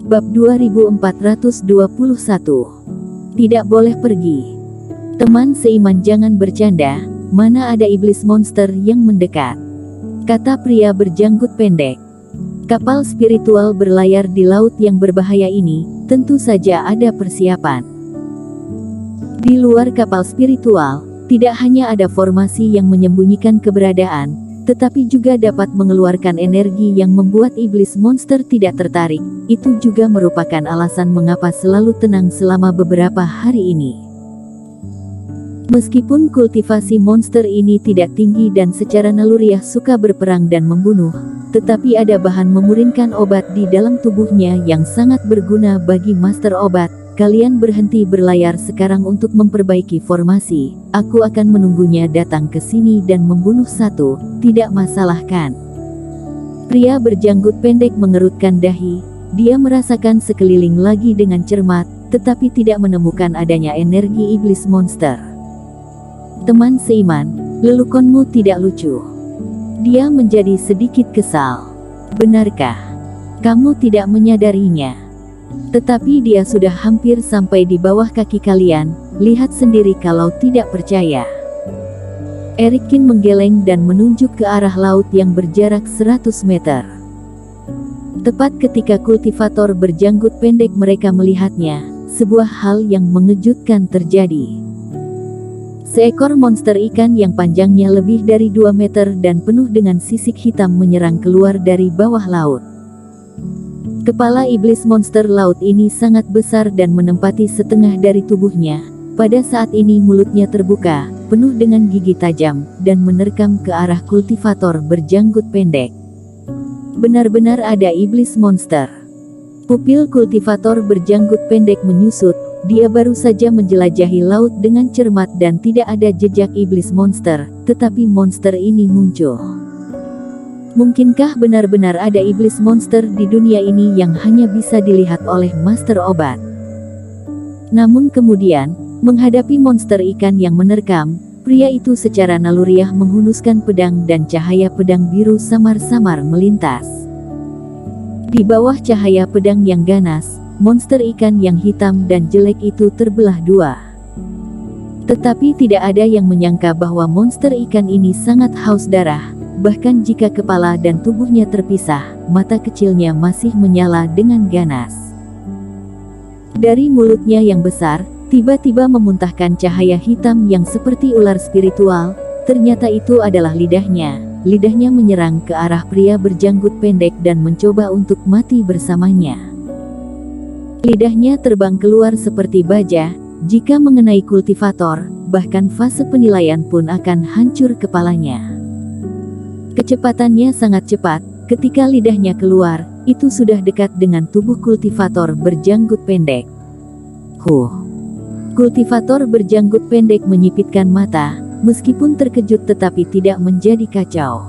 Bab 2421. Tidak boleh pergi. Teman seiman, jangan bercanda, mana ada iblis monster yang mendekat, kata pria berjanggut pendek. Kapal spiritual berlayar di laut yang berbahaya ini, tentu saja ada persiapan. Di luar kapal spiritual, tidak hanya ada formasi yang menyembunyikan keberadaan, tetapi juga dapat mengeluarkan energi yang membuat iblis monster tidak tertarik. Itu juga merupakan alasan mengapa selalu tenang selama beberapa hari ini. Meskipun kultivasi monster ini tidak tinggi dan secara naluriah suka berperang dan membunuh, tetapi ada bahan memurnikan obat di dalam tubuhnya yang sangat berguna bagi master obat. Kalian berhenti berlayar sekarang untuk memperbaiki formasi. Aku akan menunggunya datang ke sini dan membunuh satu, tidak masalah kan? Pria berjanggut pendek mengerutkan dahi. Dia merasakan sekeliling lagi dengan cermat, tetapi tidak menemukan adanya energi iblis monster. Teman seiman, lelukonmu tidak lucu. Dia menjadi sedikit kesal. Benarkah? Kamu tidak menyadarinya? Tetapi dia sudah hampir sampai di bawah kaki kalian, lihat sendiri kalau tidak percaya. Erikin menggeleng dan menunjuk ke arah laut yang berjarak 100 meter. Tepat ketika kultivator berjanggut pendek mereka melihatnya, sebuah hal yang mengejutkan terjadi. Seekor monster ikan yang panjangnya lebih dari 2 meter dan penuh dengan sisik hitam menyerang keluar dari bawah laut. Kepala iblis monster laut ini sangat besar dan menempati setengah dari tubuhnya. Pada saat ini mulutnya terbuka, penuh dengan gigi tajam, dan menerkam ke arah kultivator berjanggut pendek. Benar-benar ada iblis monster. Pupil kultivator berjanggut pendek menyusut. Dia baru saja menjelajahi laut dengan cermat dan tidak ada jejak iblis monster, tetapi monster ini muncul. Mungkinkah benar-benar ada iblis monster di dunia ini yang hanya bisa dilihat oleh master obat? Namun kemudian, menghadapi monster ikan yang menerkam, pria itu secara naluriah menghunuskan pedang dan cahaya pedang biru samar-samar melintas. Di bawah cahaya pedang yang ganas, monster ikan yang hitam dan jelek itu terbelah dua. Tetapi tidak ada yang menyangka bahwa monster ikan ini sangat haus darah. Bahkan jika kepala dan tubuhnya terpisah, mata kecilnya masih menyala dengan ganas. Dari mulutnya yang besar, tiba-tiba memuntahkan cahaya hitam yang seperti ular spiritual. Ternyata itu adalah lidahnya. Lidahnya menyerang ke arah pria berjanggut pendek dan mencoba untuk mati bersamanya. Lidahnya terbang keluar seperti baja. Jika mengenai kultivator, bahkan fase penilaian pun akan hancur kepalanya. Kecepatannya sangat cepat, ketika lidahnya keluar, itu sudah dekat dengan tubuh kultivator berjanggut pendek. Kultivator berjanggut pendek menyipitkan mata, meskipun terkejut tetapi tidak menjadi kacau.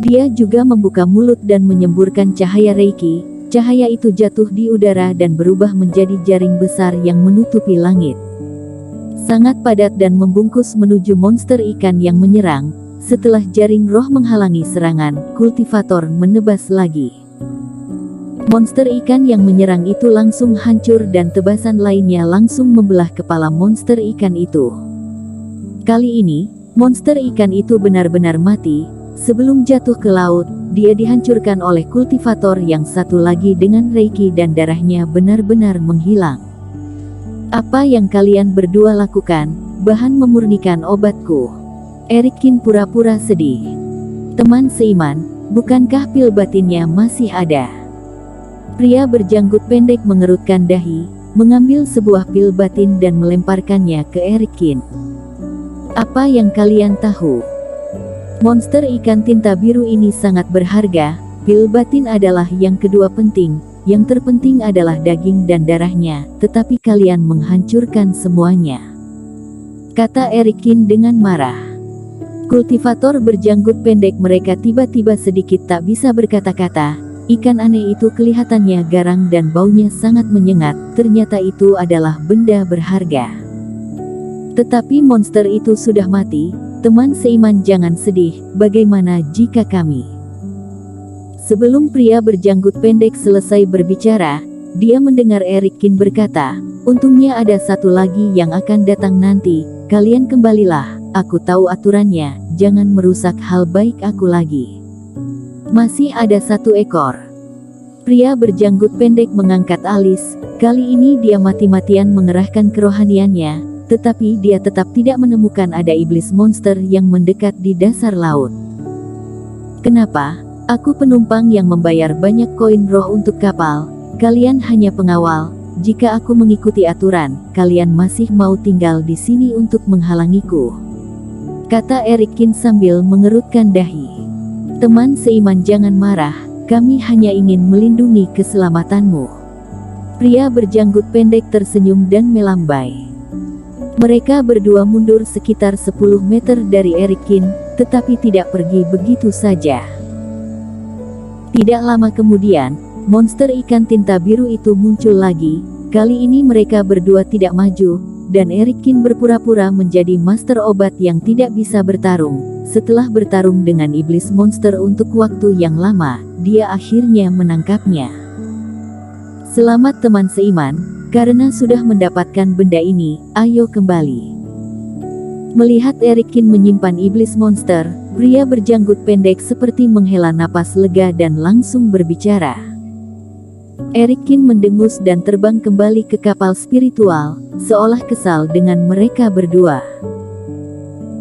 Dia juga membuka mulut dan menyemburkan cahaya reiki. Cahaya itu jatuh di udara dan berubah menjadi jaring besar yang menutupi langit. Sangat padat dan membungkus menuju monster ikan yang menyerang. Setelah jaring roh menghalangi serangan, kultivator menebas lagi. Monster ikan yang menyerang itu langsung hancur dan tebasan lainnya langsung membelah kepala monster ikan itu. Kali ini, monster ikan itu benar-benar mati. Sebelum jatuh ke laut, dia dihancurkan oleh kultivator yang satu lagi dengan reiki dan darahnya benar-benar menghilang. Apa yang kalian berdua lakukan? Bahan memurnikan obatku. Erikin pura-pura sedih. Teman seiman, bukankah pil batinnya masih ada? Pria berjanggut pendek mengerutkan dahi, mengambil sebuah pil batin dan melemparkannya ke Erikin. Apa yang kalian tahu? Monster ikan tinta biru ini sangat berharga. Pil batin adalah yang kedua penting. Yang terpenting adalah daging dan darahnya, tetapi kalian menghancurkan semuanya, kata Erikin dengan marah. Kultivator berjanggut pendek mereka tiba-tiba sedikit tak bisa berkata-kata. Ikan aneh itu kelihatannya garang dan baunya sangat menyengat. Ternyata itu adalah benda berharga. Tetapi monster itu sudah mati. Teman seiman, jangan sedih. Bagaimana jika kami Sebelum pria berjanggut pendek selesai berbicara, dia mendengar Eric Kin berkata, "Untungnya ada satu lagi yang akan datang nanti, kalian kembalilah, aku tahu aturannya, jangan merusak hal baik aku lagi." Masih ada satu ekor. Pria berjanggut pendek mengangkat alis, kali ini dia mati-matian mengerahkan kerohaniannya, tetapi dia tetap tidak menemukan ada iblis monster yang mendekat di dasar laut. "Kenapa? Aku penumpang yang membayar banyak koin roh untuk kapal, kalian hanya pengawal. Jika aku mengikuti aturan, kalian masih mau tinggal di sini untuk menghalangiku," kata Eric Kin sambil mengerutkan dahi. "Teman seiman, jangan marah, kami hanya ingin melindungi keselamatanmu." Pria berjanggut pendek tersenyum dan melambai. Mereka berdua mundur sekitar 10 meter dari Eric Kin, tetapi tidak pergi begitu saja. Tidak lama kemudian, monster ikan tinta biru itu muncul lagi. Kali ini mereka berdua tidak maju, dan Eric Kin berpura-pura menjadi master obat yang tidak bisa bertarung. Setelah bertarung dengan iblis monster untuk waktu yang lama, dia akhirnya menangkapnya. "Selamat teman seiman, karena sudah mendapatkan benda ini, ayo kembali." Melihat Eric Kin menyimpan iblis monster, pria berjanggut pendek seperti menghela napas lega dan langsung berbicara. Eric Kin mendengus dan terbang kembali ke kapal spiritual, seolah kesal dengan mereka berdua.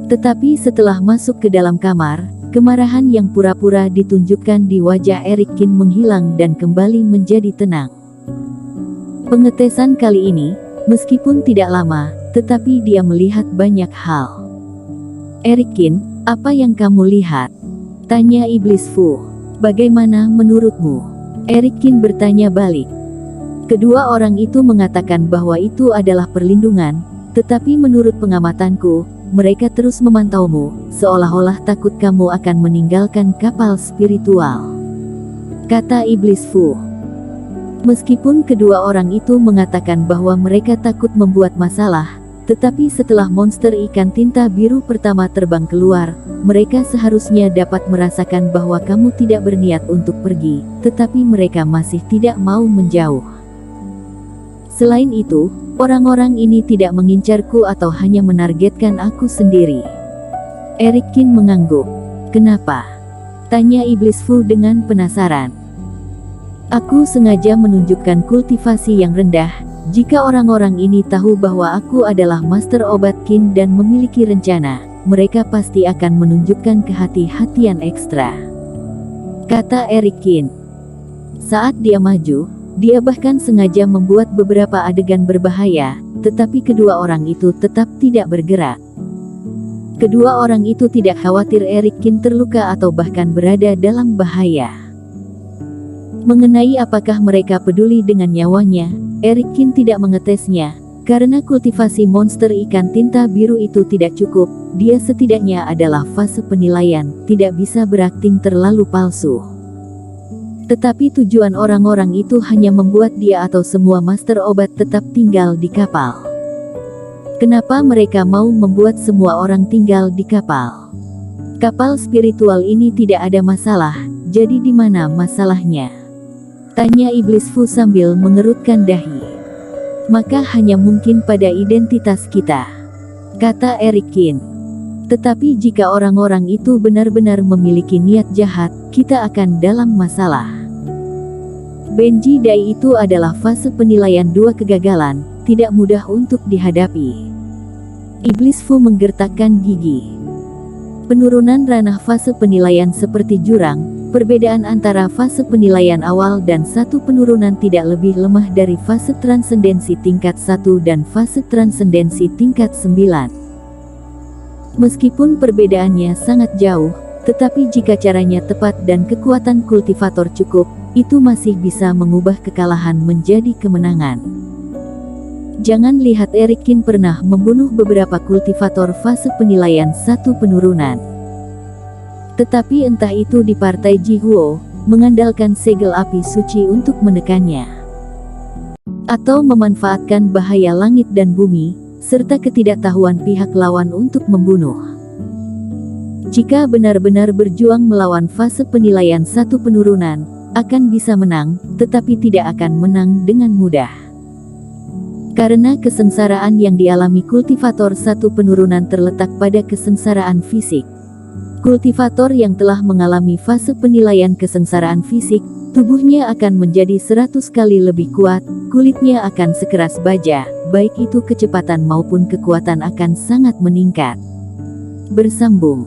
Tetapi setelah masuk ke dalam kamar, kemarahan yang pura-pura ditunjukkan di wajah Eric Kin menghilang dan kembali menjadi tenang. Pengetesan kali ini, meskipun tidak lama, tetapi dia melihat banyak hal. "Eric Kin, apa yang kamu lihat?" tanya Iblis Fu. "Bagaimana menurutmu?" Eric Kin bertanya balik. Kedua orang itu mengatakan bahwa itu adalah perlindungan, tetapi menurut pengamatanku, mereka terus memantaumu, seolah-olah takut kamu akan meninggalkan kapal spiritual, kata Iblis Fu. Meskipun kedua orang itu mengatakan bahwa mereka takut membuat masalah, tetapi setelah monster ikan tinta biru pertama terbang keluar, mereka seharusnya dapat merasakan bahwa kamu tidak berniat untuk pergi, tetapi mereka masih tidak mau menjauh. Selain itu, orang-orang ini tidak mengincarku atau hanya menargetkan aku sendiri. Eric Kin mengangguk. "Kenapa?" tanya Iblis Fu dengan penasaran. "Aku sengaja menunjukkan kultivasi yang rendah. Jika orang-orang ini tahu bahwa aku adalah Master Obat Kin dan memiliki rencana, mereka pasti akan menunjukkan kehati-hatian ekstra," kata Eric Kin. Saat dia maju, dia bahkan sengaja membuat beberapa adegan berbahaya, tetapi kedua orang itu tetap tidak bergerak. Kedua orang itu tidak khawatir Eric Kin terluka atau bahkan berada dalam bahaya. Mengenai apakah mereka peduli dengan nyawanya, Eric Kin tidak mengetesnya, karena kultivasi monster ikan tinta biru itu tidak cukup. Dia setidaknya adalah fase penilaian, tidak bisa berakting terlalu palsu. Tetapi tujuan orang-orang itu hanya membuat dia atau semua master obat tetap tinggal di kapal. Kenapa mereka mau membuat semua orang tinggal di kapal? Kapal spiritual ini tidak ada masalah, jadi di mana masalahnya? Tanya Iblis Fu sambil mengerutkan dahi. "Maka hanya mungkin pada identitas kita," kata Eric Kin. "Tetapi jika orang-orang itu benar-benar memiliki niat jahat, kita akan dalam masalah." Benji Dai itu adalah fase penilaian 2 kegagalan, tidak mudah untuk dihadapi. Iblis Fu menggertakkan gigi. Penurunan ranah fase penilaian seperti jurang, perbedaan antara fase penilaian awal dan satu penurunan tidak lebih lemah dari fase transendensi tingkat 1 dan fase transendensi tingkat 9. Meskipun perbedaannya sangat jauh, tetapi jika caranya tepat dan kekuatan kultivator cukup, itu masih bisa mengubah kekalahan menjadi kemenangan. Jangan lihat Eric Kin pernah membunuh beberapa kultivator fase penilaian 1 penurunan. Tetapi entah itu di partai Jihuo, mengandalkan segel api suci untuk menekannya, atau memanfaatkan bahaya langit dan bumi, serta ketidaktahuan pihak lawan untuk membunuh. Jika benar-benar berjuang melawan fase penilaian satu penurunan, akan bisa menang, tetapi tidak akan menang dengan mudah. Karena kesengsaraan yang dialami kultivator satu penurunan terletak pada kesengsaraan fisik. Kultivator yang telah mengalami fase penilaian kesengsaraan fisik, tubuhnya akan menjadi 100 kali lebih kuat, kulitnya akan sekeras baja, baik itu kecepatan maupun kekuatan akan sangat meningkat. Bersambung.